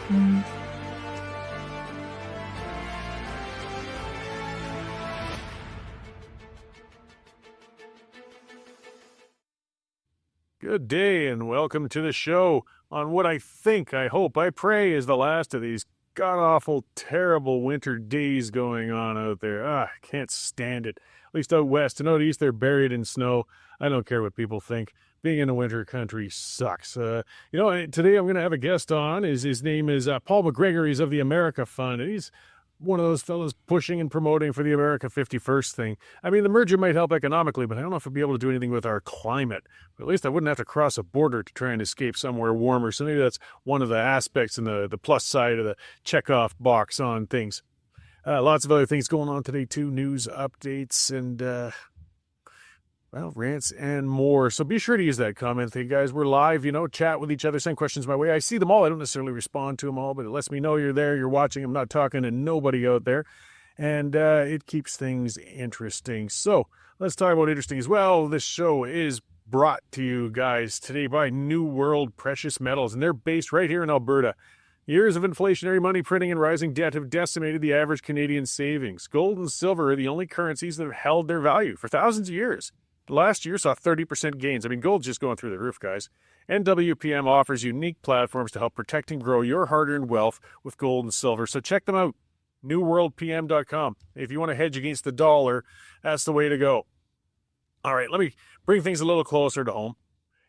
Good day and welcome to the show on what I think, I hope, I pray is the last of these god-awful, terrible winter days going on out there. I can't stand it. At least out west and out east, they're buried in snow. I don't care what people think. Being in a winter country sucks. Today I'm going to have a guest on. His name is Paul McGregor. He's of the America Fund. And he's one of those fellows pushing and promoting for the America 51st thing. I mean, the merger might help economically, but I don't know if it'll be able to do anything with our climate. But at least I wouldn't have to cross a border to try and escape somewhere warmer. So maybe that's one of the aspects and the plus side of the check-off box on things. Lots of other things going on today, too. News updates and, rants and more. So be sure to use that comment thing, guys. We're live, chat with each other, send questions my way. I see them all. I don't necessarily respond to them all, but it lets me know you're there, you're watching. I'm not talking to nobody out there. And it keeps things interesting. So let's talk about interesting as well. This show is brought to you guys today by New World Precious Metals, and they're based right here in Alberta. Years of inflationary money printing and rising debt have decimated the average Canadian savings. Gold and silver are the only currencies that have held their value for thousands of years. Last year saw 30% gains. I mean, gold's just going through the roof, guys. NWPM offers unique platforms to help protect and grow your hard-earned wealth with gold and silver. So check them out, newworldpm.com. If you want to hedge against the dollar, that's the way to go. All right, let me bring things a little closer to home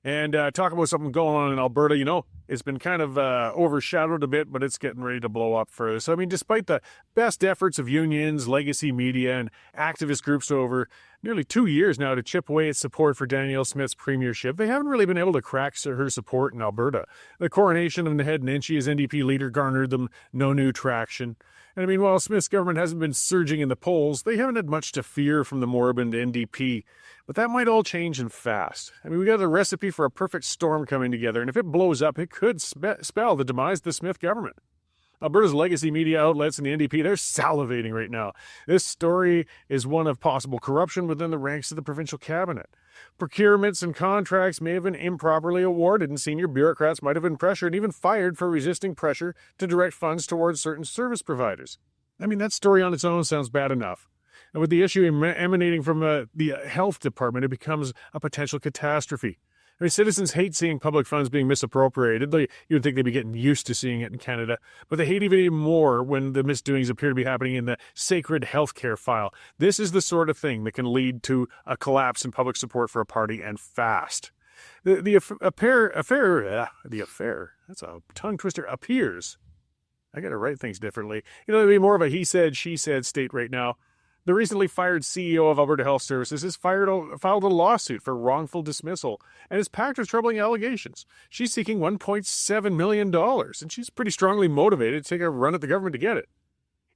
and talk about something going on in Alberta. It's been kind of overshadowed a bit, but it's getting ready to blow up further. So, I mean, despite the best efforts of unions, legacy media, and activist groups over nearly 2 years now to chip away at support for Danielle Smith's premiership, they haven't really been able to crack her support in Alberta. The coronation of Naheed Nenshi as NDP leader garnered them no new traction. And I mean, while Smith's government hasn't been surging in the polls, they haven't had much to fear from the moribund NDP. But that might all change and fast. I mean, we got a recipe for a perfect storm coming together, and if it blows up, it could spell the demise of the Smith government. Alberta's legacy media outlets and the NDP, they're salivating right now. This story is one of possible corruption within the ranks of the provincial cabinet. Procurements and contracts may have been improperly awarded, and senior bureaucrats might have been pressured and even fired for resisting pressure to direct funds towards certain service providers. I mean, that story on its own sounds bad enough. And with the issue emanating from the health department, it becomes a potential catastrophe. I mean, citizens hate seeing public funds being misappropriated. You'd think they'd be getting used to seeing it in Canada. But they hate even more when the misdoings appear to be happening in the sacred healthcare file. This is the sort of thing that can lead to a collapse in public support for a party, and fast. The affair, that's a tongue twister, appears. I got to write things differently. It'd be more of a he said, she said state right now. The recently fired CEO of Alberta Health Services has filed a lawsuit for wrongful dismissal and is packed with troubling allegations. She's seeking $1.7 million, and she's pretty strongly motivated to take a run at the government to get it.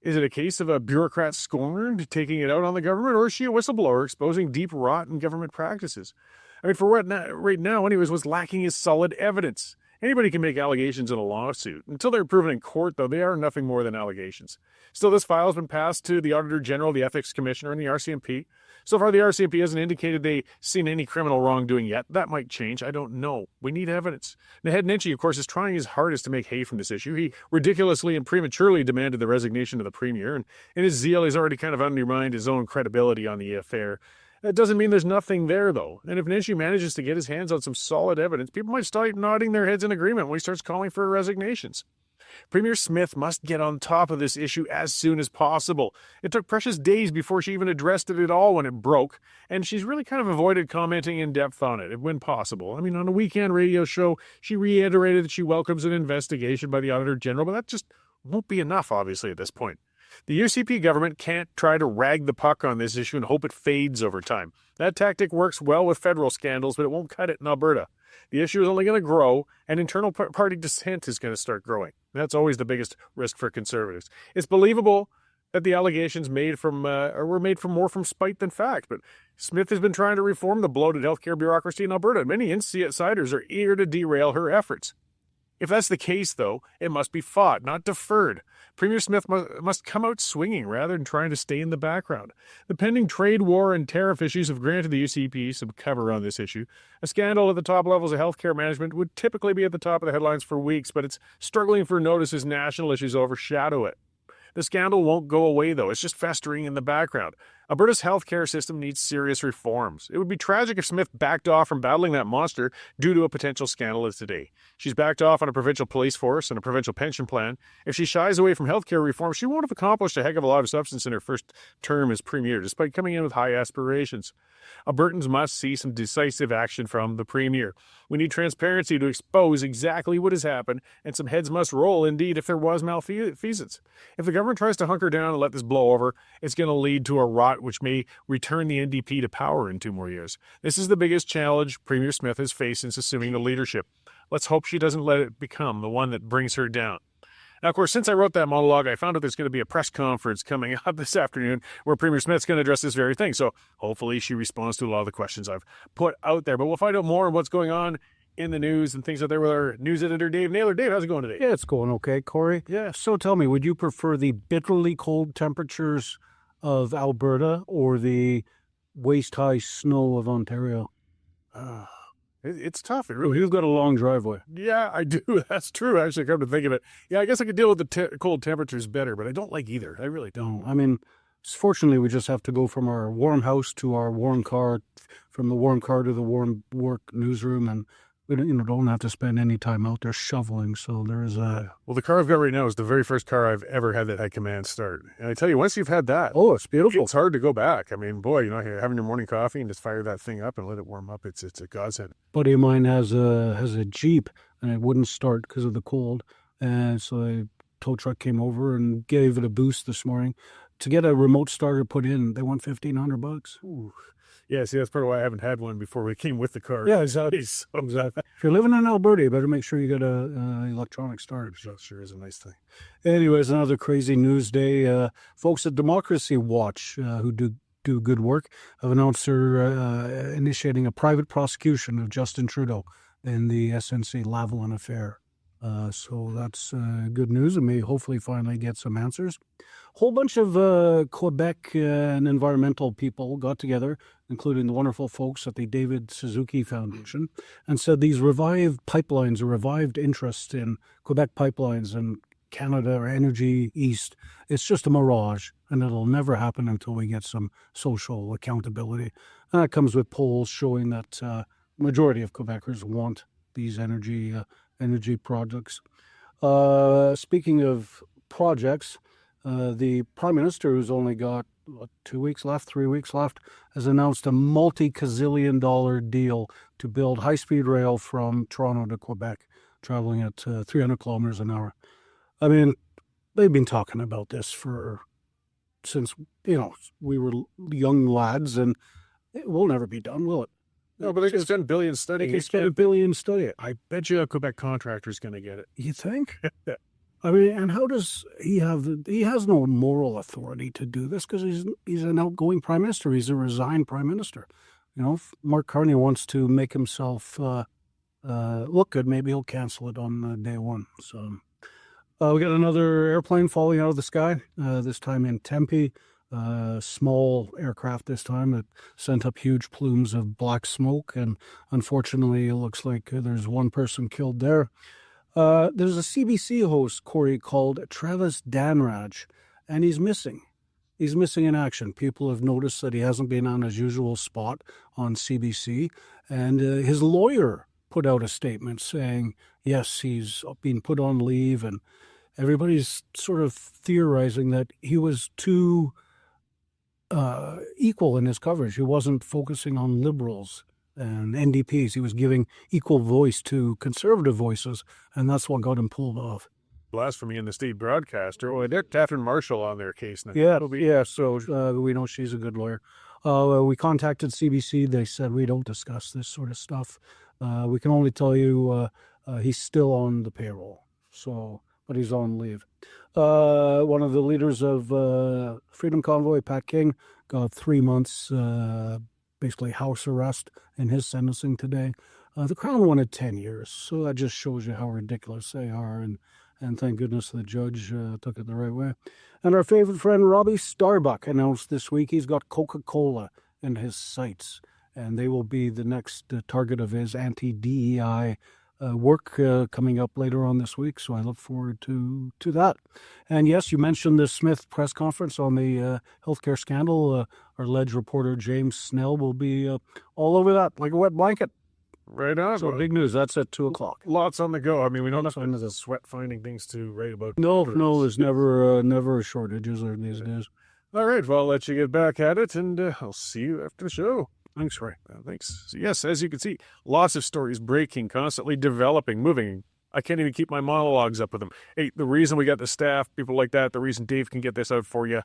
Is it a case of a bureaucrat scorned taking it out on the government, or is she a whistleblower exposing deep rot in government practices? I mean, for what right now, anyways, what's lacking is solid evidence. Anybody can make allegations in a lawsuit. Until they're proven in court, though, they are nothing more than allegations. Still, this file has been passed to the Auditor General, the Ethics Commissioner, and the RCMP. So far, the RCMP hasn't indicated they've seen any criminal wrongdoing yet. That might change. I don't know. We need evidence. Naheed Nenshi, of course, is trying his hardest to make hay from this issue. He ridiculously and prematurely demanded the resignation of the Premier, and in his zeal, he's already kind of undermined his own credibility on the affair. That doesn't mean there's nothing there, though. And if Nenshi manages to get his hands on some solid evidence, people might start nodding their heads in agreement when he starts calling for resignations. Premier Smith must get on top of this issue as soon as possible. It took precious days before she even addressed it at all when it broke, and she's really kind of avoided commenting in depth on it when possible. I mean, on a weekend radio show, she reiterated that she welcomes an investigation by the Auditor General, but that just won't be enough, obviously, at this point. The UCP government can't try to rag the puck on this issue and hope it fades over time. That tactic works well with federal scandals, but it won't cut it in Alberta. The issue is only going to grow, and internal party dissent is going to start growing. That's always the biggest risk for Conservatives. It's believable that the allegations were made more from spite than fact, but Smith has been trying to reform the bloated healthcare bureaucracy in Alberta, and many insiders are eager to derail her efforts. If that's the case, though, it must be fought, not deferred. Premier Smith must come out swinging rather than trying to stay in the background. The pending trade war and tariff issues have granted the UCP some cover on this issue. A scandal at the top levels of healthcare management would typically be at the top of the headlines for weeks, but it's struggling for notice as national issues overshadow it. The scandal won't go away, though. It's just festering in the background. Alberta's healthcare system needs serious reforms. It would be tragic if Smith backed off from battling that monster due to a potential scandal as today. She's backed off on a provincial police force and a provincial pension plan. If she shies away from healthcare reform, she won't have accomplished a heck of a lot of substance in her first term as premier, despite coming in with high aspirations. Albertans must see some decisive action from the premier. We need transparency to expose exactly what has happened, and some heads must roll, indeed, if there was malfeasance. If the government tries to hunker down and let this blow over, it's going to lead to a rot which may return the NDP to power in 2 more years. This is the biggest challenge Premier Smith has faced since assuming the leadership. Let's hope she doesn't let it become the one that brings her down. Now, of course, since I wrote that monologue, I found out there's going to be a press conference coming up this afternoon where Premier Smith's going to address this very thing. So hopefully she responds to a lot of the questions I've put out there. But we'll find out more on what's going on in the news and things out there with our news editor, Dave Naylor. Dave, how's it going today? Yeah, it's going okay, Corey. Yeah. So tell me, would you prefer the bitterly cold temperatures of Alberta or the waist-high snow of Ontario? It's tough. It really You've got a long driveway. Yeah, I do. That's true, actually, come to think of it. Yeah, I guess I could deal with the cold temperatures better, but I don't like either. I really don't. No, I mean, fortunately, we just have to go from our warm house to our warm car, from the warm car to the warm work newsroom, and we don't have to spend any time out there shoveling. So there is a... Well, the car I've got right now is the very first car I've ever had that had command start. And I tell you, once you've had that, Oh, it's beautiful. it's hard to go back. I mean, boy, having your morning coffee and just fire that thing up and let it warm up, it's a godsend. Buddy of mine has a Jeep, and it wouldn't start because of the cold. And so a tow truck came over and gave it a boost this morning. To get a remote starter put in, they want $1,500. Ooh. Yeah, see, that's part of why I haven't had one before we came with the car. Yeah, exactly. Exactly. If you're living in Alberta, you better make sure you get a electronic starter. That sure is a nice thing. Anyways, another crazy news day. Folks at Democracy Watch, who do good work, have announced they're initiating a private prosecution of Justin Trudeau in the SNC Lavalin affair. So that's good news, and may hopefully finally get some answers. Whole bunch of Quebec and environmental people got together, including the wonderful folks at the David Suzuki Foundation, and said these revived pipelines, or revived interest in Quebec pipelines and Canada or Energy East, it's just a mirage, and it'll never happen until we get some social accountability. And that comes with polls showing that majority of Quebecers want these energy projects. Speaking of projects, the Prime Minister, who's only got 3 weeks left, has announced a multi-gazillion-dollar deal to build high-speed rail from Toronto to Quebec, traveling at 300 kilometers an hour. I mean, they've been talking about this since we were young lads, and it will never be done, will it? No, but they can spend billions studying it. They can spend billions studying it. I bet you a Quebec contractor's going to get it. You think? I mean, and how does he have? He has no moral authority to do this because he's an outgoing prime minister. He's a resigned prime minister. Mark Carney wants to make himself look good. Maybe he'll cancel it on day one. So we got another airplane falling out of the sky. This time in Tempe. Small aircraft this time that sent up huge plumes of black smoke, and unfortunately it looks like there's one person killed there. There's a CBC host, Corey, called Travis Danraj, and he's missing. He's missing in action. People have noticed that he hasn't been on his usual spot on CBC, and his lawyer put out a statement saying, yes, he's been put on leave, and everybody's sort of theorizing that he was too equal in his coverage. He wasn't focusing on liberals and NDPs. He was giving equal voice to conservative voices, and that's what got him pulled off. Blasphemy in the state broadcaster. Well, they're Catherine Marshall on their case now. Yeah. So we know she's a good lawyer. We contacted CBC. They said we don't discuss this sort of stuff. We can only tell you he's still on the payroll. But he's on leave. One of the leaders of Freedom Convoy, Pat King, got 3 months, basically house arrest in his sentencing today. The Crown won it 10 years, so that just shows you how ridiculous they are. And thank goodness the judge took it the right way. And our favorite friend Robbie Starbuck announced this week he's got Coca-Cola in his sights, and they will be the next target of his anti-DEI work coming up later on this week. So I look forward to that. And yes, you mentioned the Smith press conference on the healthcare scandal. Our Ledge reporter James Snell will be all over that like a wet blanket. Right on. So big news. That's at 2:00. Lots on the go. I mean, we don't have to sweat finding things to write about. No, there's never a shortage, is there, these days? All right, well, I'll let you get back at it, and I'll see you after the show. Thanks, Ray. Thanks. So yes, as you can see, lots of stories breaking, constantly developing, moving. I can't even keep my monologues up with them. Hey, the reason we got the staff, people like that, the reason Dave can get this out for you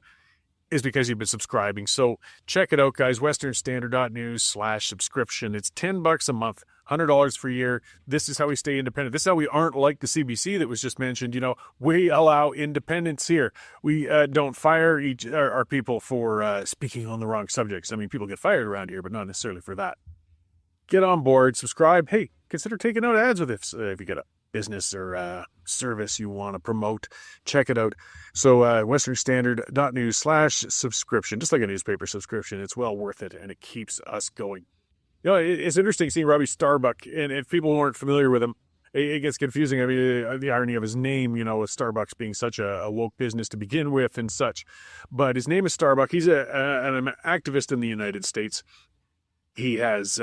is because you've been subscribing. So check it out, guys. westernstandard.news/subscription. It's $10 a month, $100 for a year. This is how we stay independent. This is how we aren't like the CBC that was just mentioned. You know, we allow independence here. We don't fire our people for speaking on the wrong subjects. I mean, people get fired around here, but not necessarily for that. Get on board, subscribe. Hey, consider taking out ads with this if you get a business or service you want to promote. Check it out. So westernstandard.news/subscription, just like a newspaper subscription. It's well worth it, and it keeps us going. You know, it's interesting seeing Robbie Starbuck, and if people aren't familiar with him, it gets confusing. I mean, the irony of his name, you know, with Starbucks being such a woke business to begin with and such. But his name is Starbuck. He's an activist in the United States. He has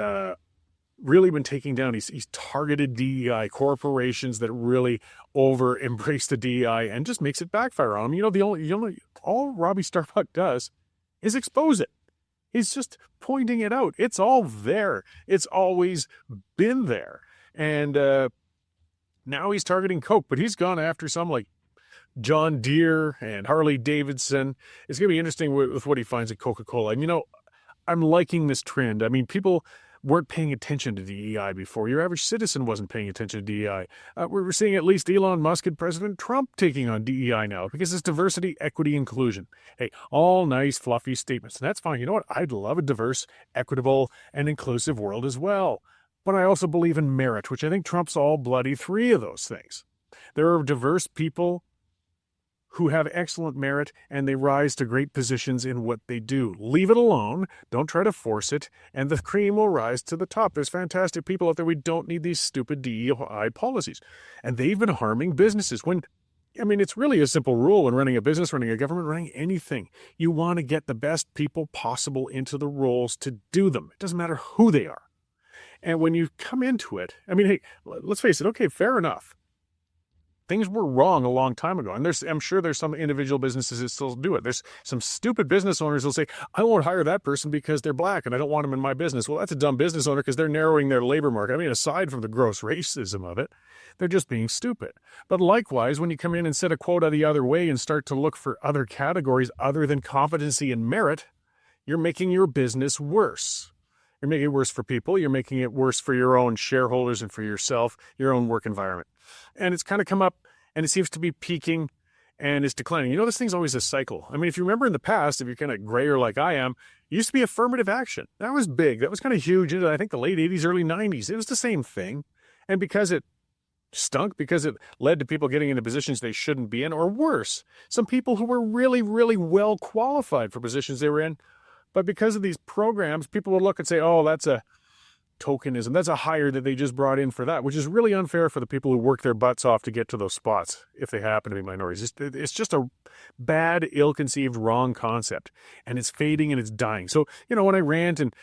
really been taking down, he's targeted DEI corporations that really over embrace the DEI and just makes it backfire on them. You know, all Robbie Starbuck does is expose it. He's just pointing it out. It's all there. It's always been there. And now he's targeting Coke, but he's gone after some like John Deere and Harley Davidson. It's going to be interesting with what he finds at Coca-Cola. And, you know, I'm liking this trend. I mean, people weren't paying attention to DEI before. Your average citizen wasn't paying attention to DEI. We're seeing at least Elon Musk and President Trump taking on DEI now because it's diversity, equity, inclusion. Hey, all nice, fluffy statements. And that's fine. You know what? I'd love a diverse, equitable, and inclusive world as well. But I also believe in merit, which I think trumps all bloody three of those things. There are diverse people who have excellent merit, and they rise to great positions in what they do. Leave it alone. Don't try to force it, and the cream will rise to the top. There's fantastic people out there. We don't need these stupid DEI policies. And they've been harming businesses. It's really a simple rule when running a business, running a government, running anything. You want to get the best people possible into the roles to do them. It doesn't matter who they are. And when you come into it, I mean, hey, let's face it. Okay, fair enough. Things were wrong a long time ago. And I'm sure there's some individual businesses that still do it. There's some stupid business owners who'll say, I won't hire that person because they're black and I don't want them in my business. Well, that's a dumb business owner because they're narrowing their labor market. I mean, aside from the gross racism of it, they're just being stupid. But likewise, when you come in and set a quota the other way and start to look for other categories other than competency and merit, you're making your business worse. You're making it worse for people. You're making it worse for your own shareholders and for yourself, your own work environment. And it's kind of come up and it seems to be peaking and it's declining. You know, this thing's always a cycle. I mean, if you remember in the past, if you're kind of grayer like I am, it used to be affirmative action. That was big. That was kind of huge into, I think, the late 80s, early 90s. It was the same thing. And because it stunk, because it led to people getting into positions they shouldn't be in, or worse, some people who were really, really well qualified for positions they were in, but because of these programs, people will look and say, oh, that's a tokenism. That's a hire that they just brought in for that, which is really unfair for the people who work their butts off to get to those spots if they happen to be minorities. It's just a bad, ill-conceived, wrong concept, and it's fading and it's dying. So, you know, when I rant and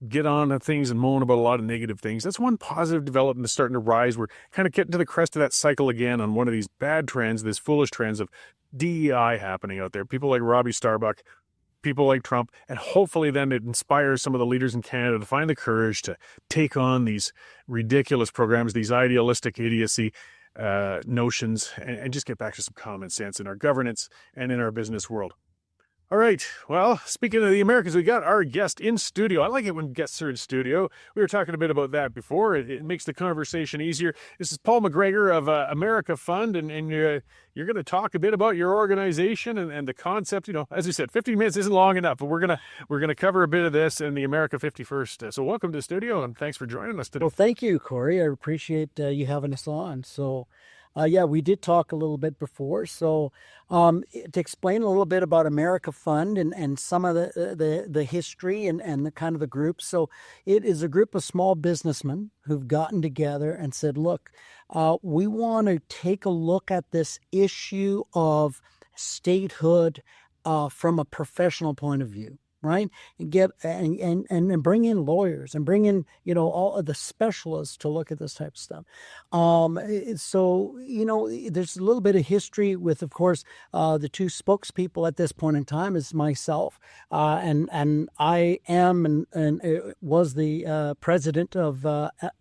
get on things and moan about a lot of negative things, that's one positive development that's starting to rise. We're kind of getting to the crest of that cycle again on one of these bad trends, this foolish trends of DEI happening out there. People like Robbie Starbuck, people like Trump, and hopefully then it inspires some of the leaders in Canada to find the courage to take on these ridiculous programs, these idealistic idiocy notions, and just get back to some common sense in our governance and in our business world. All right. Well, speaking of the Americans, we got our guest in studio. I like it when guests are in studio. We were talking a bit about that before. It makes the conversation easier. This is Paul McGregor of America Fund, and you're going to talk a bit about your organization and the concept. You know, as you said, 15 minutes isn't long enough, but we're gonna cover a bit of this in the America 51st. So welcome to the studio, and thanks for joining us today. Well, thank you, Corey. I appreciate you having us on. So, yeah, we did talk a little bit before. So, to explain a little bit about America Fund and some of the history and the kind of the group. So, it is a group of small businessmen who've gotten together and said, look, we want to take a look at this issue of statehood from a professional point of view. Right, and get and bring in lawyers and bring in all of the specialists to look at this type of stuff. So there's a little bit of history with, of course, the two spokespeople at this point in time is myself, and I am and was the president of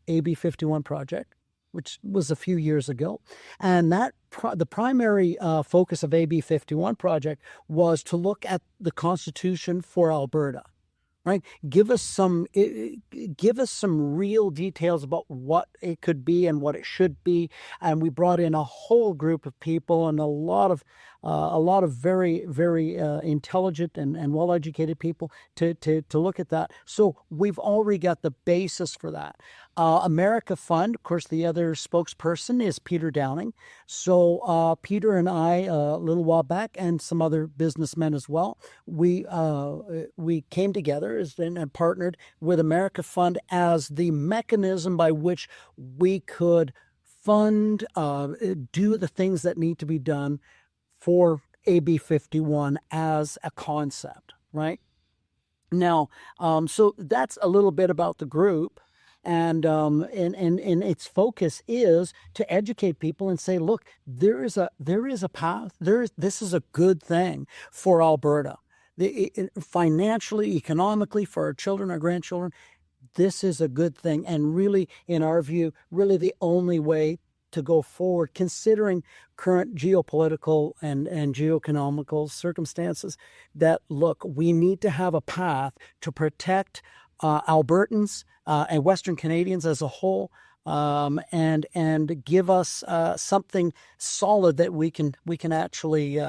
AB 51 project, which was a few years ago. And that the primary focus of AB 51 project was to look at the Constitution for Alberta, right? Give us some real details about what it could be and what it should be. And we brought in a whole group of people and a lot of very, very intelligent and well-educated people to look at that. So we've already got the basis for that. America Fund, of course, the other spokesperson is Peter Downing. So Peter and I, a little while back, and some other businessmen as well, we came together and partnered with America Fund as the mechanism by which we could fund, do the things that need to be done for AB 51 as a concept, right? Now, so that's a little bit about the group. And its focus is to educate people and say, look, there is a path. This is a good thing for Alberta, financially, economically, for our children, our grandchildren. This is a good thing, and really, in our view, really the only way to go forward, considering current geopolitical and geoeconomical circumstances. That look, we need to have a path to protect Albertans and Western Canadians as a whole, and give us something solid that we can actually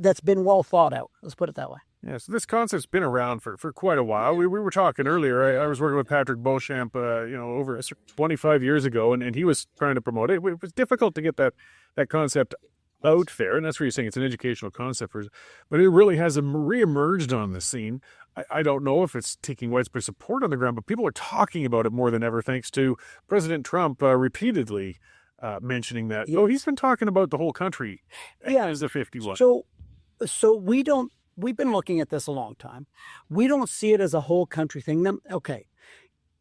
that's been well thought out. Let's put it that way. Yeah, so this concept's been around for quite a while. We were talking earlier. I was working with Patrick Beauchamp, over 25 years ago, and he was trying to promote it. It was difficult to get that concept out there, and that's where you're saying it's an educational concept, but it really has reemerged on the scene. I don't know if it's taking widespread support on the ground, but people are talking about it more than ever, thanks to President Trump repeatedly mentioning that. Yeah. Oh, he's been talking about the whole country as a 51. So we've been looking at this a long time. We don't see it as a whole country thing. Okay.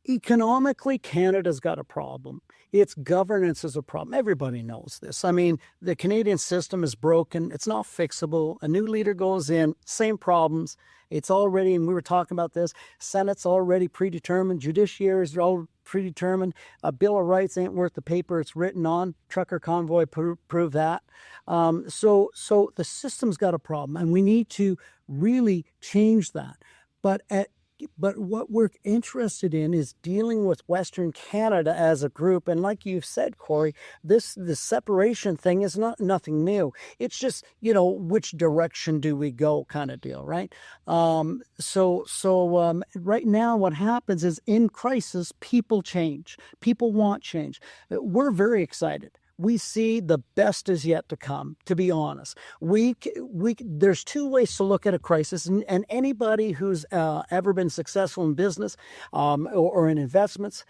Economically, Canada's got a problem. Its governance is a problem. Everybody knows this. I mean, the Canadian system is broken. It's not fixable. A new leader goes in, same problems. It's already, and we were talking about this, Senate's already predetermined. Judiciary's all predetermined. A Bill of Rights ain't worth the paper it's written on. Trucker convoy prove that. So the system's got a problem, and we need to really change that. But what we're interested in is dealing with Western Canada as a group. And like you've said, Corey, the separation thing is nothing new. It's just, which direction do we go kind of deal, right? So right now what happens is in crisis, people change. People want change. We're very excited. We see the best is yet to come, to be honest. There's two ways to look at a crisis, and anybody who's ever been successful in business or in investments,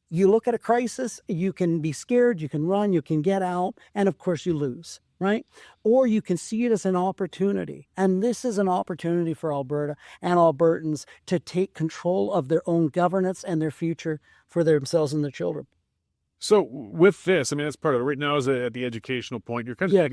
you look at a crisis, you can be scared, you can run, you can get out, and of course you lose, right? Or you can see it as an opportunity. And this is an opportunity for Alberta and Albertans to take control of their own governance and their future for themselves and their children. So with this, I mean, that's part of it. Right now is at the educational point. You're kind of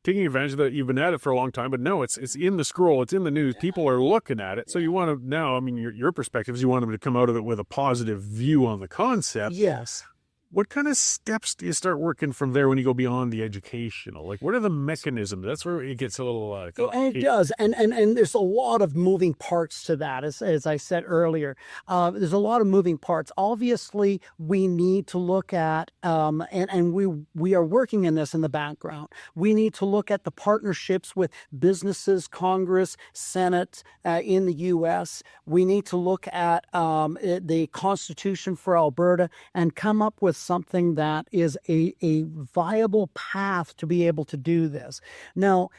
taking advantage of that. You've been at it for a long time, but no, it's in the scroll. It's in the news. People are looking at it. So you want to now, I mean, your perspective is you want them to come out of it with a positive view on the concept. Yes. what kind of steps do you start working from there when you go beyond the educational? Like, what are the mechanisms? That's where it gets a little And it complicated. does, and there's a lot of moving parts to that. As I said earlier, there's a lot of moving parts. Obviously, we need to look at, and we are working in this in the background. We need to look at the partnerships with businesses, Congress, Senate in the U.S. We need to look at the Constitution for Alberta and come up with something that is a viable path to be able to do this. Now,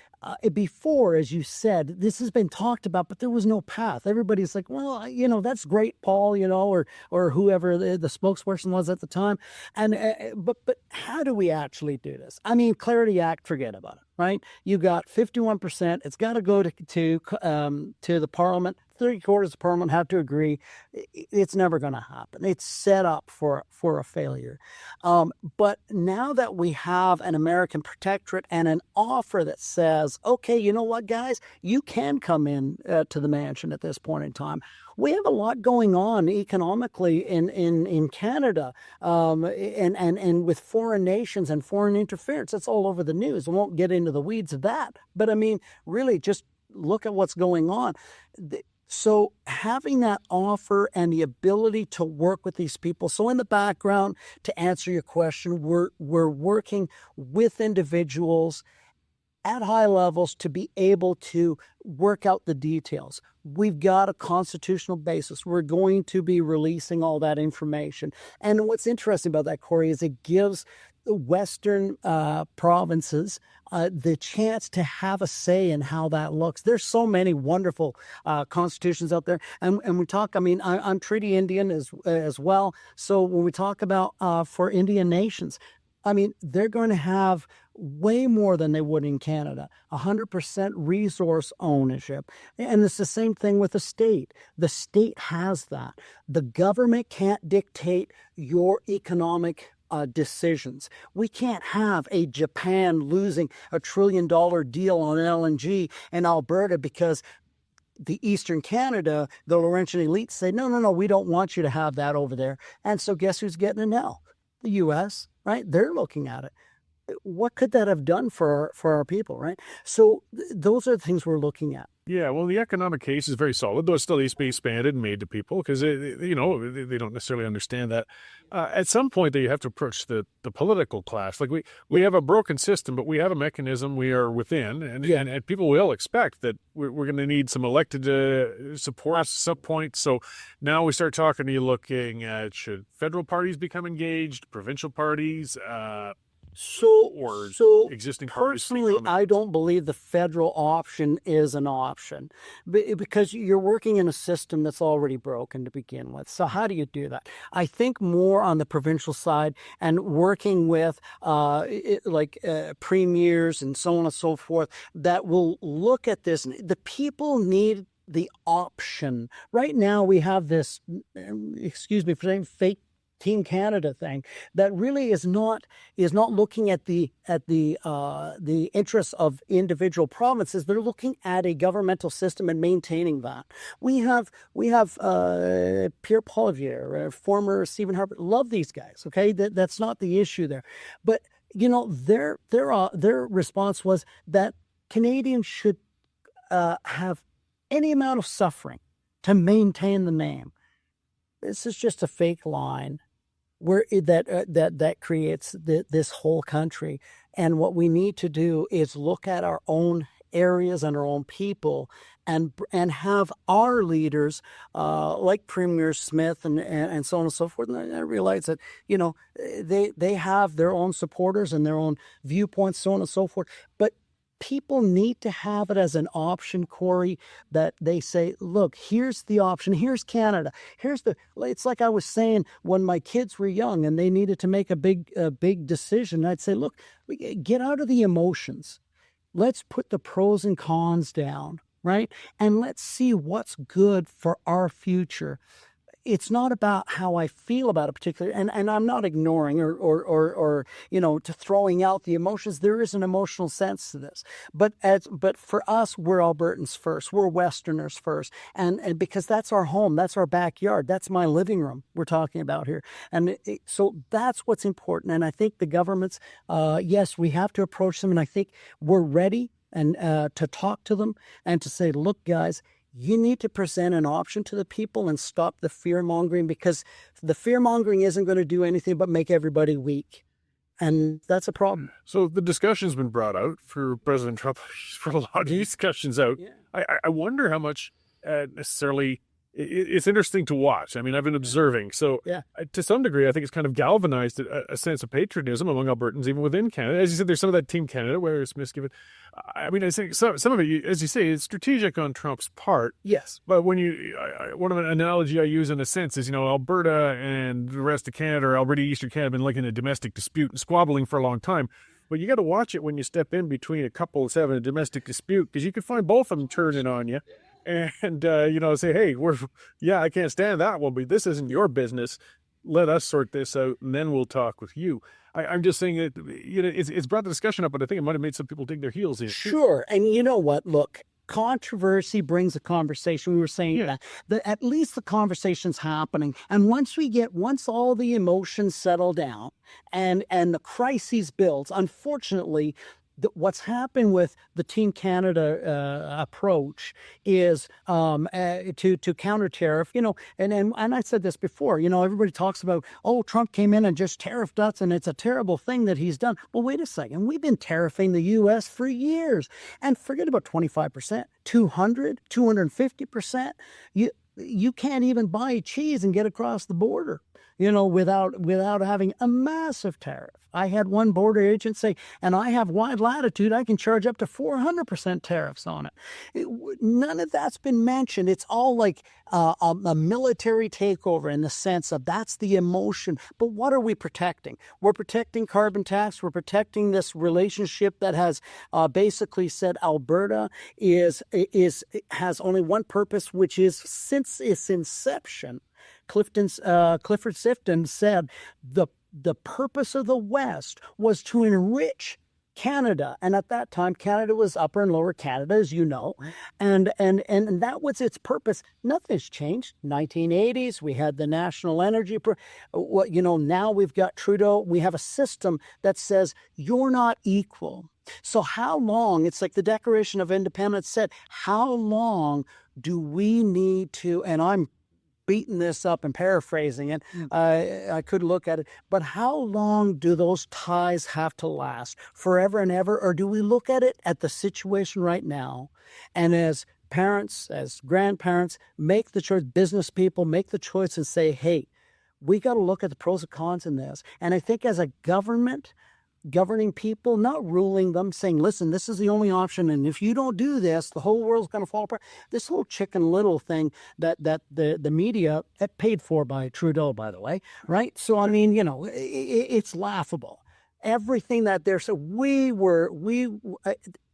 before, as you said, this has been talked about, but there was no path. Everybody's like, well, that's great, Paul, or whoever the spokesperson was at the time. And but how do we actually do this? I mean, Clarity Act, forget about it, right? You got 51%. It's got to go to the Parliament. 3/4 of Parliament have to agree. It's never going to happen. It's set up for a failure. But now that we have an American protectorate and an offer that says, okay, you know what, guys, you can come in to the mansion at this point in time. We have a lot going on economically in Canada, and with foreign nations and foreign interference. It's all over the news. I won't get into the weeds of that. But I mean, really, just look at what's going on. So having that offer and the ability to work with these people. So in the background, to answer your question, we're working with individuals at high levels to be able to work out the details. We've got a constitutional basis. We're going to be releasing all that information. And what's interesting about that, Corey, is it gives the Western provinces the chance to have a say in how that looks. There's so many wonderful constitutions out there. And we talk, I mean, I'm Treaty Indian as well. So when we talk about for Indian nations, I mean, they're going to have way more than they would in Canada, 100% resource ownership. And it's the same thing with the state. The state has that. The government can't dictate your economic decisions. We can't have a Japan losing $1 trillion deal on LNG in Alberta because the Eastern Canada, the Laurentian elite say, no, we don't want you to have that over there. And so guess who's getting it now? The U.S., right? They're looking at it. What could that have done for our people, right? So those are the things we're looking at. Yeah, well, the economic case is very solid, though it still needs to be expanded and made to people because, they don't necessarily understand that. At some point, though, you have to approach the political class. Like we have a broken system, but we have a mechanism we are within, and people will expect that we're going to need some elected support at some point. So now we start talking to you looking at should federal parties become engaged, provincial parties, So existing personally, I don't believe the federal option is an option because you're working in a system that's already broken to begin with. So how do you do that? I think more on the provincial side and working with premiers and so on and so forth that will look at this. The people need the option. Right now we have this, excuse me for saying, fake Team Canada thing that really is not looking at the interests of individual provinces. They're looking at a governmental system and maintaining that. We have Pierre Poilievre, former Stephen Harper. Love these guys. Okay, that's not the issue there, but their response was that Canadians should have any amount of suffering to maintain the name. This is just a fake line where that creates this whole country. And what we need to do is look at our own areas and our own people and have our leaders like Premier Smith and so on and so forth. And I realize that, they have their own supporters and their own viewpoints, so on and so forth. But people need to have it as an option, Corey, that they say, look, here's the option. Here's Canada. It's like I was saying when my kids were young and they needed to make a big decision. I'd say, look, get out of the emotions. Let's put the pros and cons down, right? And let's see what's good for our future. it's not about how I feel about a particular, and I'm not ignoring or to throwing out the emotions. There is an emotional sense to this, but for us, we're Albertans first, we're Westerners first, and because that's our home, that's our backyard, that's my living room we're talking about here, and so that's what's important. And I think the governments, yes, we have to approach them, and I think we're ready and to talk to them and to say, look, guys, you need to present an option to the people and stop the fear-mongering, because the fear-mongering isn't going to do anything but make everybody weak. And that's a problem. So the discussion's been brought out for President Trump. He's brought a lot of discussions out. Yeah. I wonder how much necessarily it's interesting to watch. I mean, I've been observing. So to some degree, I think it's kind of galvanized a sense of patriotism among Albertans, even within Canada. As you said, there's some of that Team Canada where it's misgiven. I mean, I think some of it, as you say, is strategic on Trump's part. Yes. But when one of an analogy I use in a sense is, Alberta and the rest of Canada, or Alberta, Eastern Canada, have been like in a domestic dispute and squabbling for a long time. But you got to watch it when you step in between a couple that's having a domestic dispute, because you could find both of them turning on you. And, say, hey, I can't stand that one, but this isn't your business. Let us sort this out, and then we'll talk with you. I'm just saying that, it's brought the discussion up, but I think it might have made some people dig their heels in. Sure. And you know what? Look, controversy brings a conversation. We were saying that at least the conversation's happening. And once all the emotions settle down and the crises builds, unfortunately, what's happened with the Team Canada approach is to counter tariff, and I said this before, everybody talks about, Trump came in and just tariffed us and it's a terrible thing that he's done. Well, wait a second. We've been tariffing the U.S. for years, and forget about 25%, 200, 250%. You can't even buy cheese and get across the border, without having a massive tariff. I had one border agent say, and I have wide latitude, I can charge up to 400% tariffs on it. None of that's been mentioned. It's all like a military takeover in the sense of that's the emotion. But what are we protecting? We're protecting carbon tax. We're protecting this relationship that has basically said Alberta has only one purpose, which is, since its inception, Clifford Sifton said the purpose of the West was to enrich Canada. And at that time, Canada was Upper and Lower Canada, as you know. And that was its purpose. Nothing's changed. 1980s, we had the national energy. Now we've got Trudeau. We have a system that says you're not equal. So how long, it's like the Declaration of Independence said, how long do we need to, and I'm beating this up and paraphrasing it, I could look at it, but how long do those ties have to last? Forever and ever? Or do we look at it at the situation right now, and as parents, as grandparents, make the choice, business people make the choice and say, hey, we got to look at the pros and cons in this. And I think as a government, governing people, not ruling them, saying, listen, this is the only option, and if you don't do this, the whole world's going to fall apart. This whole Chicken Little thing that the media, paid for by Trudeau, by the way, right? So, I mean, it's laughable. Everything that they're, so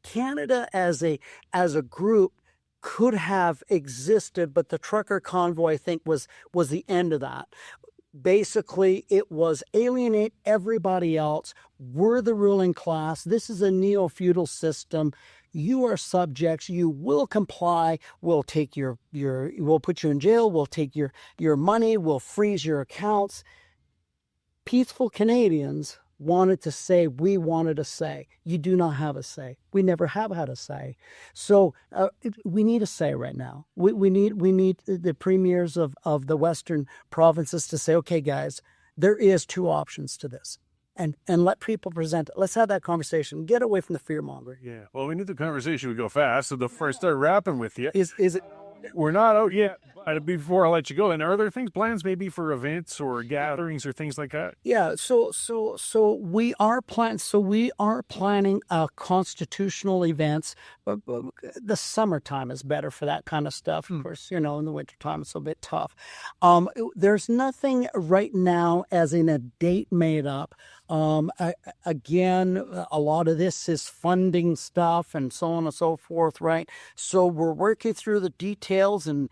Canada as a group could have existed, but the trucker convoy, I think, was the end of that. Basically, it was alienate everybody else. We're the ruling class. This is a neo-feudal system. You are subjects. You will comply. We'll take we'll put you in jail. We'll take your money. We'll freeze your accounts. Peaceful Canadians wanted to say, we wanted a say. You do not have a say. We never have had a say. So we need a say right now. We need the premiers of the Western provinces to say, okay, guys, there is two options to this. And let people present it. Let's have that conversation. Get away from the fear-mongering. Yeah. Well, we knew the conversation would go fast, so before I start rapping with you. Is it? We're not out yet. But before I let you go, and are there plans maybe for events or gatherings or things like that? Yeah, so we are planning constitutional events. The summertime is better for that kind of stuff. Of course, in the wintertime it's a bit tough. There's nothing right now as in a date made up. Again, a lot of this is funding stuff and so on and so forth, right? So we're working through the details and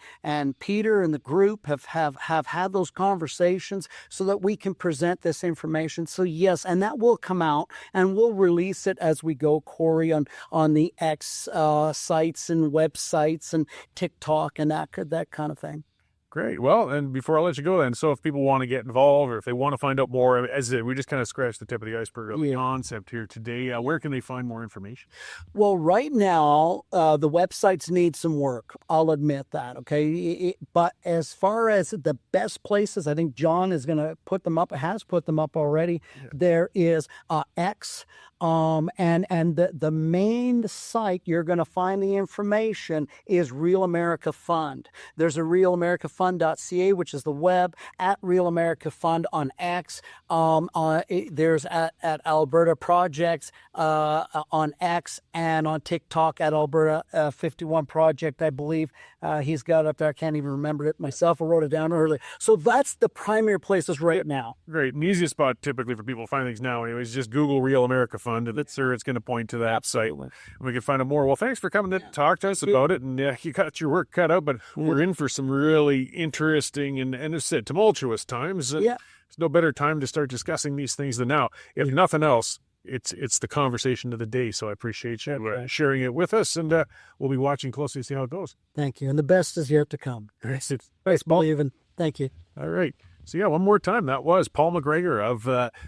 Peter and the group have had those conversations so that we can present this information. So yes, and that will come out, and we'll release it as we go, Corey, on the X sites and websites and TikTok and that kind of thing. Great. Well, and before I let you go then, so if people want to get involved or if they want to find out more, we just kind of scratched the tip of the iceberg of the concept here today, where can they find more information? Well, right now, the websites need some work. I'll admit that, okay? But as far as the best places, I think John is going to put them up, has put them up already. Yeah. There is X, and the main site you're going to find the information is Real America Fund. There's a realamericafund.ca, which is the web, at Real America Fund on X. There's at Alberta Projects on X, and on TikTok at Alberta 51 Project, I believe. He's got it up there. I can't even remember it myself. I wrote it down earlier. So that's the primary places right now. Great. An easiest spot typically for people to find things now anyways, just Google Real America Fund. It's going to point to that site. And we can find out more. Well, thanks for coming to talk to us about it. And you got your work cut out, but we're in for some really interesting and as I said, tumultuous times. There's no better time to start discussing these things than now. If nothing else, it's the conversation of the day. So I appreciate you sharing it with us, and we'll be watching closely to see how it goes. Thank you. And the best is yet to come. Thanks, Paul. Thank you. All right. So one more time, that was Paul McGregor of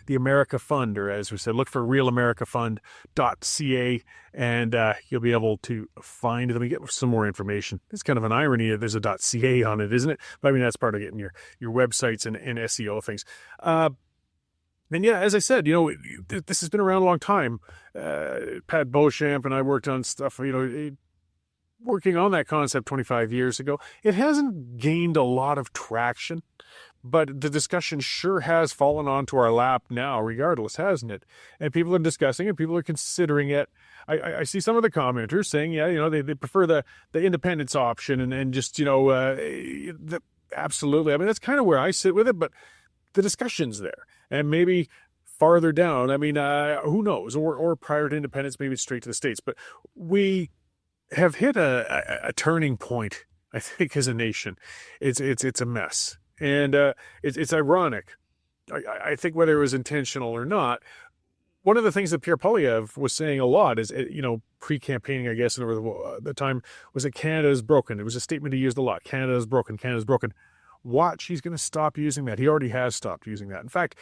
the America Fund, or as we said, look for realamericafund.ca, and you'll be able to find them and get some more information. It's kind of an irony that there's a .ca on it, isn't it? But I mean, that's part of getting your websites and SEO things. And as I said, this has been around a long time. Pat Beauchamp and I worked on stuff, working on that concept 25 years ago. It hasn't gained a lot of traction, but the discussion sure has fallen onto our lap now, regardless, hasn't it? And people are discussing it. People are considering it. I see some of the commenters saying, they prefer the independence option and just, absolutely. I mean, that's kind of where I sit with it, but the discussion's there. And maybe farther down, I mean, who knows? Or prior to independence, maybe straight to the States. But we have hit a turning point, I think, as a nation. It's a mess. And it's ironic. I think whether it was intentional or not, one of the things that Pierre Poilievre was saying a lot is, pre-campaigning, I guess, and over the time, was that Canada is broken. It was a statement he used a lot. Canada is broken. Canada is broken. Watch, he's going to stop using that. He already has stopped using that. In fact,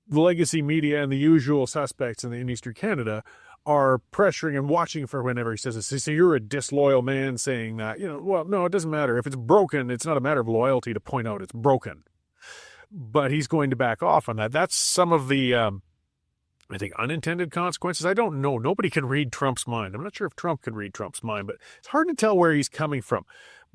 the legacy media and the usual suspects in Eastern Canada are pressuring and watching for whenever he says this. They say, you're a disloyal man saying that. Well, no, it doesn't matter. If it's broken, it's not a matter of loyalty to point out it's broken. But he's going to back off on that. That's some of the, I think, unintended consequences. I don't know. Nobody can read Trump's mind. I'm not sure if Trump can read Trump's mind, but it's hard to tell where he's coming from.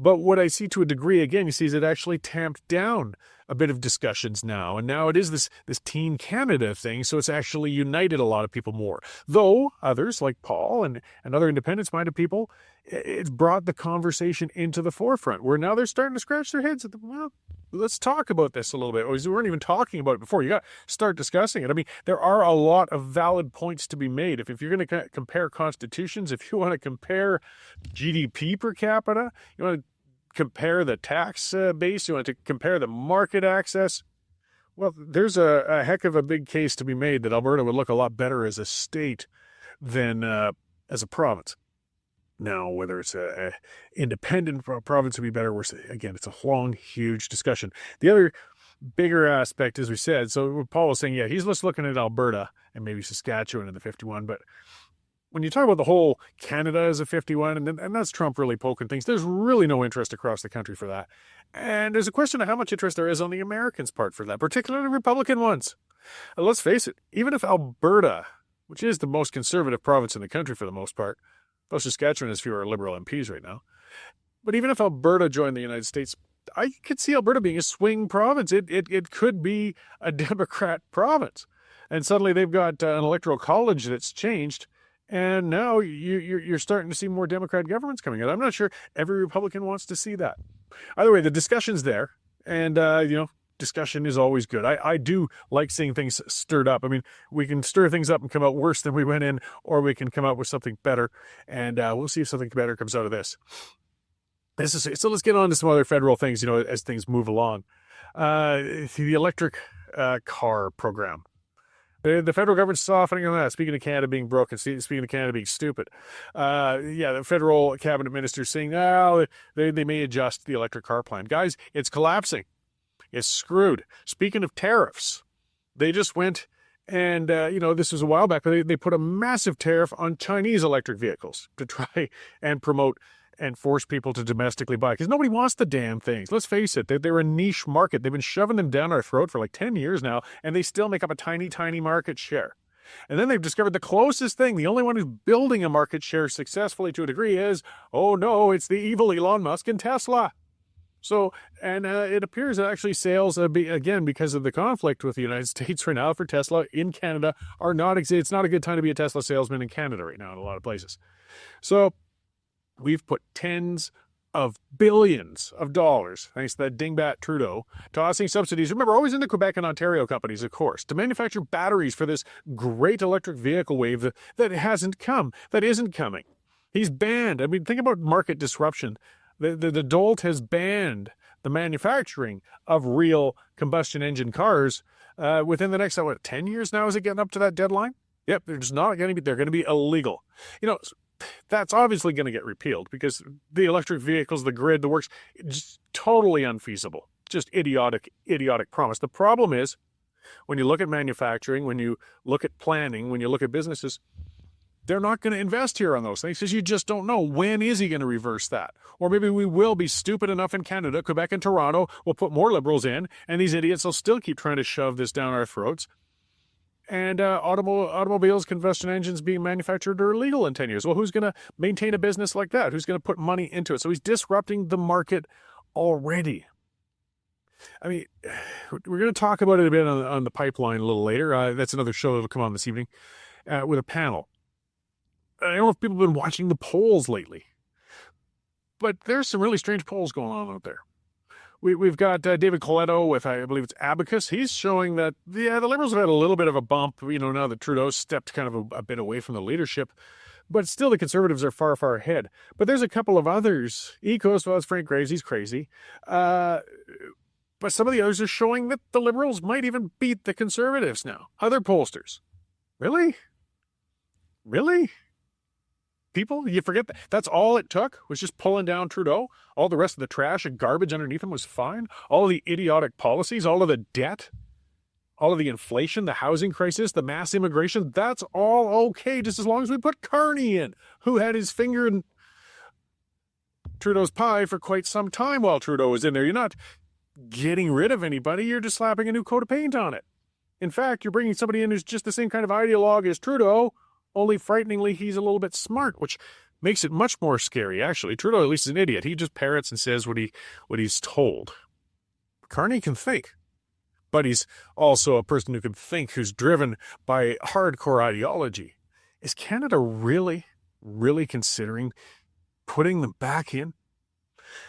But what I see to a degree, again, you see, is it actually tamped down a bit of discussions now. And now it is this Teen Canada thing, so it's actually united a lot of people more. Though others, like Paul and other independence-minded people, it's brought the conversation into the forefront, where now they're starting to scratch their heads at well, let's talk about this a little bit. We weren't even talking about it before. You got to start discussing it. I mean, there are a lot of valid points to be made. If you're going to compare constitutions, if you want to compare GDP per capita, you want to compare the tax base, you want to compare the market access, well, there's a heck of a big case to be made that Alberta would look a lot better as a state than as a province. Now, whether it's a independent province would be better, again, it's a long, huge discussion. The other bigger aspect, as we said, so Paul was saying, he's just looking at Alberta and maybe Saskatchewan in the 51, but when you talk about the whole Canada as a 51, and that's Trump really poking things, there's really no interest across the country for that. And there's a question of how much interest there is on the Americans' part for that, particularly Republican ones. And let's face it, even if Alberta, which is the most conservative province in the country for the most part, though Saskatchewan has fewer Liberal MPs right now, but even if Alberta joined the United States, I could see Alberta being a swing province. It could be a Democrat province. And suddenly they've got an electoral college that's changed, and now you're starting to see more Democrat governments coming out. I'm not sure every Republican wants to see that. Either way, the discussion's there, and discussion is always good. I do like seeing things stirred up. I mean, we can stir things up and come out worse than we went in, or we can come out with something better, and we'll see if something better comes out of this. So let's get on to some other federal things, as things move along. The electric car program. The federal government's softening on that. Speaking of Canada being broken, speaking of Canada being stupid. The federal cabinet minister's saying, they may adjust the electric car plan. Guys, it's collapsing. It's screwed. Speaking of tariffs, they just went and, this was a while back, but they put a massive tariff on Chinese electric vehicles to try and promote and force people to domestically buy, because nobody wants the damn things. Let's face it, they're a niche market. They've been shoving them down our throat for like 10 years now, and they still make up a tiny, tiny market share. And then they've discovered the closest thing, the only one who's building a market share successfully to a degree is, oh no, it's the evil Elon Musk and Tesla. So, and it appears that actually sales, again, because of the conflict with the United States right now for Tesla in Canada, it's not a good time to be a Tesla salesman in Canada right now in a lot of places. So, we've put tens of billions of dollars, thanks to that dingbat Trudeau, tossing subsidies. Remember, always in the Quebec and Ontario companies, of course, to manufacture batteries for this great electric vehicle wave that hasn't come, that isn't coming. He's banned. I mean, think about market disruption. The Dolt has banned the manufacturing of real combustion engine cars within the next, 10 years now? Is it getting up to that deadline? Yep, they're going to be illegal. That's obviously going to get repealed because the electric vehicles, the grid, the works, just totally unfeasible. Just idiotic promise. The problem is, when you look at manufacturing, when you look at planning, when you look at businesses, they're not going to invest here on those things because you just don't know. When is he going to reverse that? Or maybe we will be stupid enough in Canada, Quebec and Toronto, we'll put more Liberals in, and these idiots will still keep trying to shove this down our throats. And automobiles, combustion engines being manufactured are illegal in 10 years. Well, who's going to maintain a business like that? Who's going to put money into it? So he's disrupting the market already. I mean, we're going to talk about it a bit on the pipeline a little later. That's another show that will come on this evening with a panel. I don't know if people have been watching the polls lately, but there's some really strange polls going on out there. We've got David Coletto with, I believe it's Abacus. He's showing that, the Liberals have had a little bit of a bump, now that Trudeau stepped kind of a bit away from the leadership. But still, the Conservatives are far, far ahead. But there's a couple of others. Ecos, well, it's Frank Graves, he's crazy. But some of the others are showing that the Liberals might even beat the Conservatives now. Other pollsters. Really? People, you forget that. That's all it took, was just pulling down Trudeau. All the rest of the trash and garbage underneath him was fine. All of the idiotic policies, all of the debt, all of the inflation, the housing crisis, the mass immigration, that's all okay, just as long as we put Carney in, who had his finger in Trudeau's pie for quite some time while Trudeau was in there. You're not getting rid of anybody, you're just slapping a new coat of paint on it. In fact, you're bringing somebody in who's just the same kind of ideologue as Trudeau, only frighteningly, he's a little bit smart, which makes it much more scary, actually. Trudeau at least is an idiot. He just parrots and says what he's told. Carney can think, but he's also a person who can think, who's driven by hardcore ideology. Is Canada really considering putting them back in?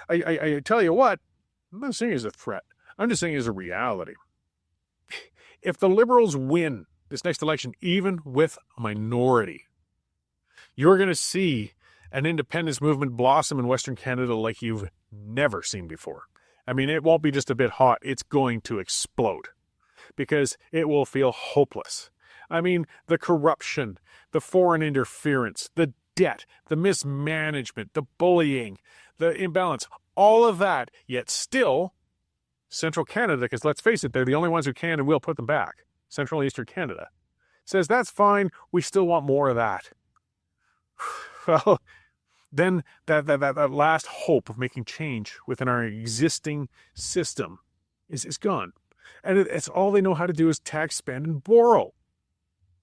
I tell you what, I'm not saying it's a threat. I'm just saying it's a reality. If the Liberals win this next election, even with a minority, you're going to see an independence movement blossom in Western Canada like you've never seen before. I mean, it won't be just a bit hot. It's going to explode because it will feel hopeless. I mean, the corruption, the foreign interference, the debt, the mismanagement, the bullying, the imbalance, all of that, yet still Central Canada, because let's face it, they're the only ones who can and will put them back. Central and Eastern Canada says, that's fine, we still want more of that. Well, then that last hope of making change within our existing system is gone. And it's all they know how to do is tax, spend, and borrow.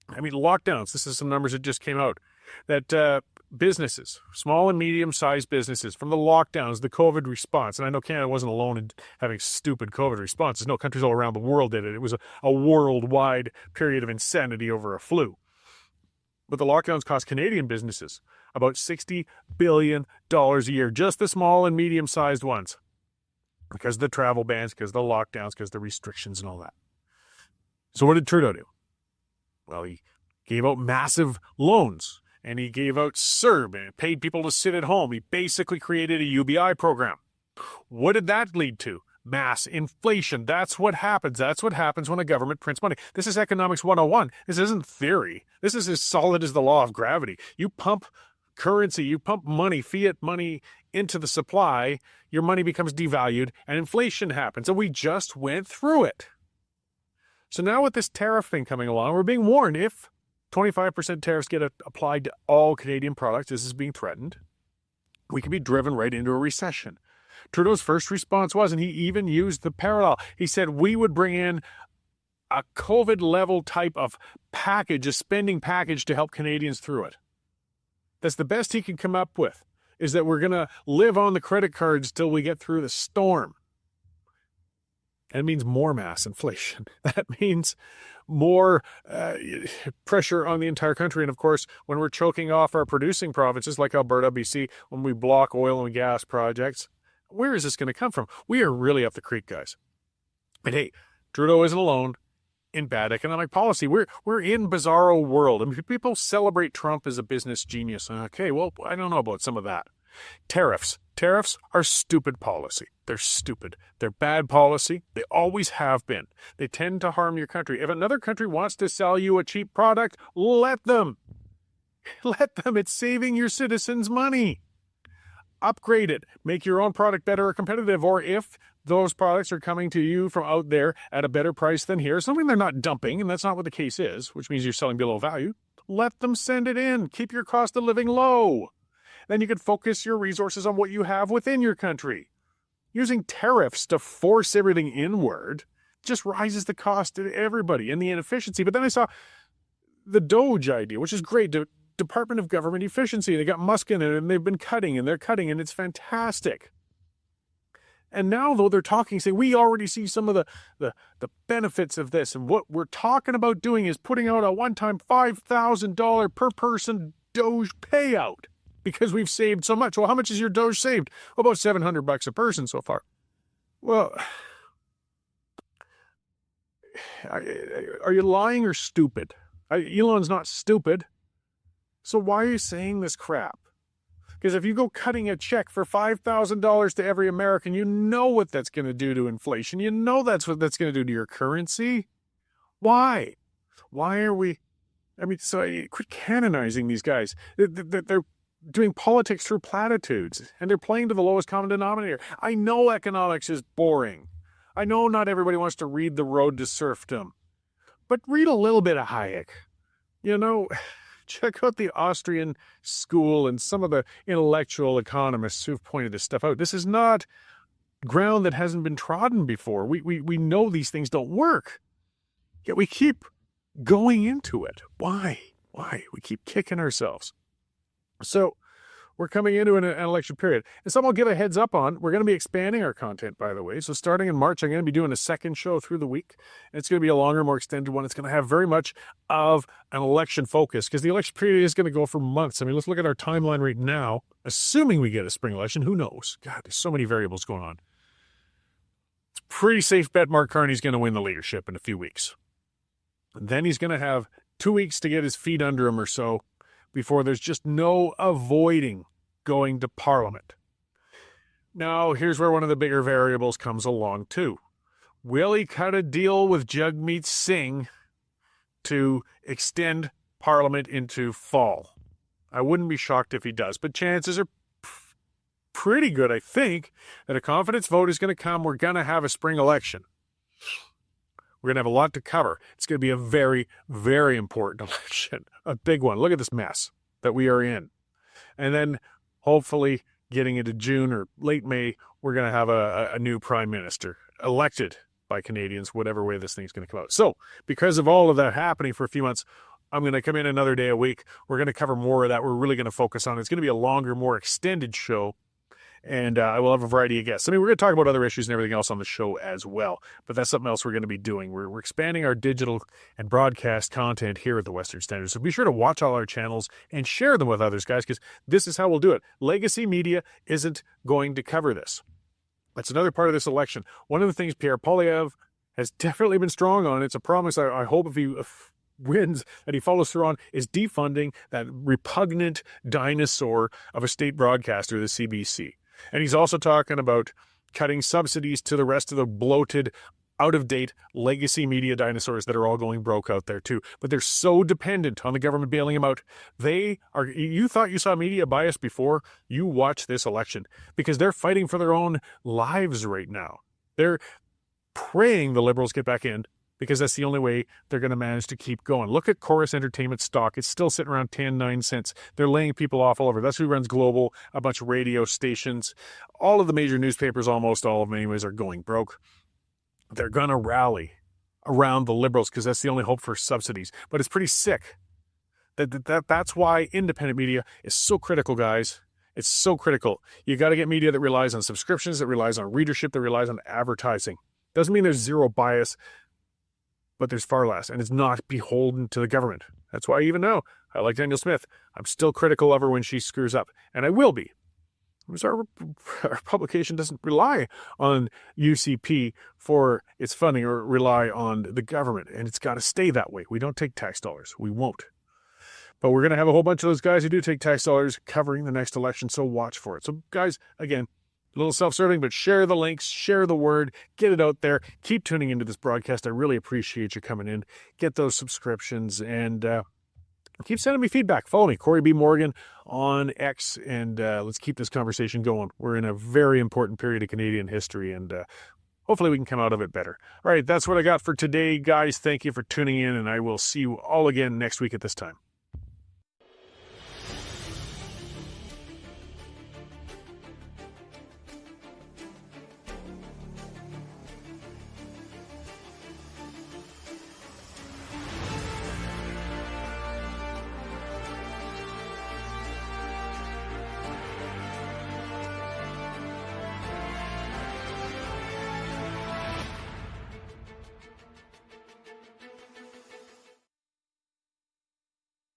I mean, lockdowns, this is some numbers that just came out, that businesses, small and medium-sized businesses, from the lockdowns, the COVID response, and I know Canada wasn't alone in having stupid COVID responses. No, countries all around the world did it. It was a worldwide period of insanity over a flu. But the lockdowns cost Canadian businesses about $60 billion a year, just the small and medium-sized ones, because of the travel bans, because of the lockdowns, because of the restrictions and all that. So what did Trudeau do? Well, he gave out massive loans and he gave out CERB and paid people to sit at home. He basically created a UBI program. What did that lead to? Mass inflation. That's what happens. That's what happens when a government prints money. This is economics 101. This isn't theory. This is as solid as the law of gravity. You pump currency, you pump money, fiat money into the supply, your money becomes devalued, and inflation happens. And we just went through it. So now with this tariff thing coming along, we're being warned if 25% tariffs get applied to all Canadian products, this is being threatened, we could be driven right into a recession. Trudeau's first response was, and he even used the parallel, he said we would bring in a COVID-level type of package, a spending package to help Canadians through it. That's the best he can come up with, is that we're going to live on the credit cards till we get through the storm. That means more mass inflation. That means more pressure on the entire country. And of course, when we're choking off our producing provinces like Alberta, BC, when we block oil and gas projects, where is this going to come from? We are really up the creek, guys. And hey, Trudeau isn't alone in bad economic policy. We're in bizarro world. I mean, people celebrate Trump as a business genius. Okay, well, I don't know about some of that. Tariffs. Tariffs are stupid policy. They're stupid. They're bad policy. They always have been. They tend to harm your country. If another country wants to sell you a cheap product, let them. Let them. It's saving your citizens money. Upgrade it. Make your own product better or competitive. Or if those products are coming to you from out there at a better price than here, something they're not dumping, and that's not what the case is, which means you're selling below value, let them send it in. Keep your cost of living low. Then you can focus your resources on what you have within your country. Using tariffs to force everything inward just rises the cost to everybody and the inefficiency. But then I saw the Doge idea, which is great. Department of Government Efficiency. They got Musk in it, and they've been cutting, and they're cutting, and it's fantastic. And now, though, they're talking, saying, we already see some of the benefits of this, and what we're talking about doing is putting out a one-time $5,000 per person Doge payout because we've saved so much. Well, how much is your Doge saved? Well, about $700 a person so far. Well, are you lying or stupid? Elon's not stupid. So why are you saying this crap? Because if you go cutting a check for $5,000 to every American, you know what that's going to do to inflation. You know that's what that's going to do to your currency. Why? Why are we... I mean, so quit canonizing these guys. They're doing politics through platitudes, and they're playing to the lowest common denominator. I know economics is boring. I know not everybody wants to read The Road to Serfdom. But read a little bit of Hayek. You know... Check out the Austrian school and some of the intellectual economists who've pointed this stuff out. This is not ground that hasn't been trodden before. We know these things don't work. Yet we keep going into it. Why? We keep kicking ourselves. So we're coming into an election period. And some I'll give a heads up on. We're going to be expanding our content, by the way. So starting in March, I'm going to be doing a second show through the week. And it's going to be a longer, more extended one. It's going to have very much of an election focus because the election period is going to go for months. I mean, let's look at our timeline right now. Assuming we get a spring election, who knows? God, there's so many variables going on. It's a pretty safe bet Mark Carney's going to win the leadership in a few weeks. And then he's going to have 2 weeks to get his feet under him or so before there's just no avoiding going to Parliament. Now, here's where one of the bigger variables comes along, too. Will he cut a deal with Jagmeet Singh to extend Parliament into fall? I wouldn't be shocked if he does, but chances are pretty good, I think, that a confidence vote is going to come. We're going to have a spring election. We're going to have a lot to cover. It's going to be a very, very important election, a big one. Look at this mess that we are in. And then hopefully getting into June or late May, we're going to have a new prime minister elected by Canadians, whatever way this thing's going to come out. So because of all of that happening for a few months, I'm going to come in another day a week. We're going to cover more of that. We're really going to focus on it. It's going to be a longer, more extended show. And I will have a variety of guests. I mean, we're going to talk about other issues and everything else on the show as well. But that's something else we're going to be doing. We're expanding our digital and broadcast content here at the Western Standard. So be sure to watch all our channels and share them with others, guys, because this is how we'll do it. Legacy media isn't going to cover this. That's another part of this election. One of the things Pierre Poilievre has definitely been strong on, it's a promise I hope if wins that he follows through on is defunding that repugnant dinosaur of a state broadcaster, the CBC. And he's also talking about cutting subsidies to the rest of the bloated, out-of-date legacy media dinosaurs that are all going broke out there too. But they're so dependent on the government bailing them out. You thought you saw media bias before you watched this election because they're fighting for their own lives right now. They're praying the Liberals get back in because that's the only way they're going to manage to keep going. Look at Chorus Entertainment stock. It's still sitting around 9 cents. They're laying people off all over. That's who runs Global, a bunch of radio stations. All of the major newspapers, almost all of them anyways, are going broke. They're going to rally around the Liberals because that's the only hope for subsidies. But it's pretty sick. That's why independent media is so critical, guys. It's so critical. You got to get media that relies on subscriptions, that relies on readership, that relies on advertising. Doesn't mean there's zero bias, but there's far less, and it's not beholden to the government. That's why even now, I like Daniel Smith. I'm still critical of her when she screws up, and I will be. Because our publication doesn't rely on UCP for its funding or rely on the government, and it's got to stay that way. We don't take tax dollars. We won't. But we're going to have a whole bunch of those guys who do take tax dollars covering the next election, so watch for it. So, guys, again, a little self-serving, but share the links, share the word, get it out there. Keep tuning into this broadcast. I really appreciate you coming in. Get those subscriptions, and keep sending me feedback. Follow me, Cory B. Morgan on X, and let's keep this conversation going. We're in a very important period of Canadian history, and hopefully we can come out of it better. All right, that's what I got for today, guys. Thank you for tuning in, and I will see you all again next week at this time.